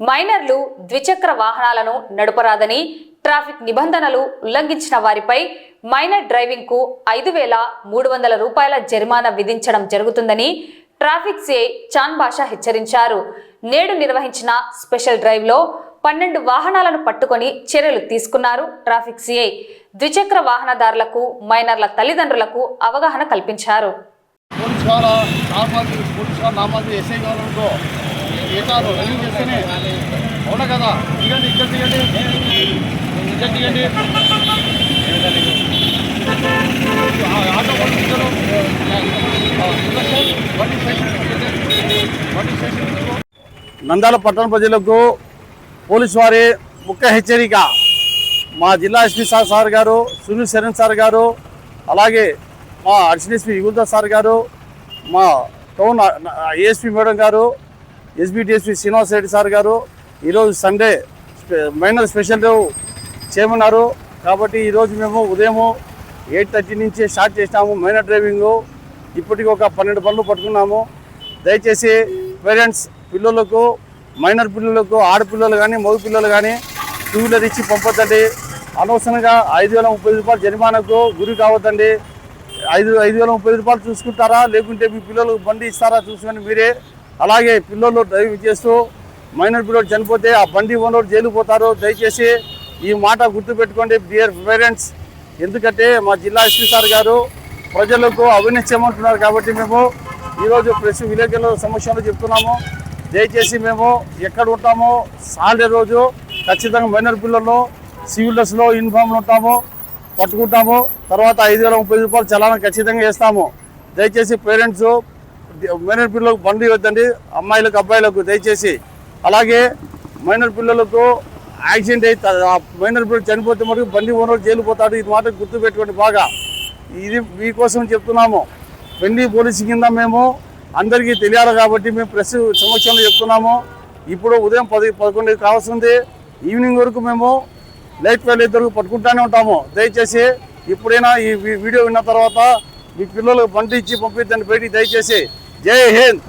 మైనర్లు ద్విచక్ర వాహనాలను నడపరాదని ట్రాఫిక్ నిబంధనలు ఉల్లంఘించిన వారిపై మైనర్ డ్రైవింగ్ కు 5,300 రూపాయల జరిమానా విధించడం జరుగుతుందని ట్రాఫిక్ సిఐ చాన్ బాషా హెచ్చరించారు. నేడు నిర్వహించిన స్పెషల్ డ్రైవ్ లో 12 వాహనాలను పట్టుకొని చర్యలు తీసుకున్నారు ట్రాఫిక్ సిఐ. ద్విచక్ర వాహనదారులకు మైనర్ల తల్లిదండ్రులకు అవగాహన కల్పించారు. అవునా కదా, దిగండి ఇక్కడ దిగండి ఇక్కడ దిగండి. ఆటో నంద్యాల పట్టణ ప్రజలకు పోలీసు వారి ముఖ్య హెచ్చరిక. మా జిల్లా ఎస్పీ సార్ గారు, సునీల్ శరణ్ సార్ గారు, అలాగే మా అడిషనల్ ఎస్పీ యుగుల్దాస్ సార్ గారు, మా టౌన్ ఏఎస్పీ మేడం గారు, SB DSP Srinivas Reddy sir గారు ఈరోజు సండే మైనర్ స్పెషల్ డ్రైవ్ చేయమన్నారు. కాబట్టి ఈరోజు మేము ఉదయం 8:30 నుంచి స్టార్ట్ చేసినాము మైనర్ డ్రైవింగ్. ఇప్పటికి ఒక 12 బండ్లు పట్టుకున్నాము. దయచేసి పేరెంట్స్ పిల్లలకు, మైనర్ పిల్లలకు, ఆడపిల్లలు కానీ మగ పిల్లలు కానీ 2 వీలర్ ఇచ్చి పంపొద్దండి. అనవసరంగా 5,030 రూపాయలు జరిమానాకు గురి కావద్దండి. 5,030 రూపాయలు చూసుకుంటారా, లేకుంటే మీ పిల్లలకు బండి ఇస్తారా చూసుకొని మీరే. అలాగే పిల్లలు డ్రైవింగ్ చేస్తూ మైనర్ పిల్లలు చనిపోతే ఆ బండి ఓనర్ జైలు పోతారు. దయచేసి ఈ మాట గుర్తుపెట్టుకోండి డియర్ పేరెంట్స్. ఎందుకంటే మా జిల్లా ఎస్పీ సార్ గారు ప్రజలకు అవేర్నెస్ చేయమంటున్నారు. కాబట్టి మేము ఈరోజు ప్రెస్ విలేకరుల సమక్షంలో చెప్తున్నాము. దయచేసి మేము ఎక్కడ ఉంటామో సాటర్డే రోజు ఖచ్చితంగా మైనర్ పిల్లల్లో సివిల్ డ్రెస్లో యూనిఫామ్లో ఉంటాము, పట్టుకుంటాము. తర్వాత 5,030 రూపాయలు చలానా ఖచ్చితంగా వేస్తాము. దయచేసి పేరెంట్స్ మైనర్ పిల్లలకు బండి వద్దండి, అమ్మాయిలకు అబ్బాయిలకు దయచేసి. అలాగే మైనర్ పిల్లలకు యాక్సిడెంట్ అయితే మైనర్ పిల్లలు చనిపోతే మటుకు బండి ఓనర్ జైలు పోతాడు. ఇది మాట గుర్తుపెట్టుకోండి బాగా. ఇది మీకోసం చెప్తున్నాము. పెండి పోలీసు కింద మేము అందరికీ తెలియాలి కాబట్టి మేము ప్రెస్ సమక్షంలో చెప్తున్నాము. ఇప్పుడు ఉదయం 10-11 కావాల్సింది. ఈవినింగ్ వరకు మేము లైట్ వరకు పట్టుకుంటూనే ఉంటాము. దయచేసి ఇప్పుడైనా ఈ వీడియో విన్న తర్వాత మీ పిల్లలకు బండి ఇచ్చి పంపిద్దండి బయటికి దయచేసి. జై హింద్.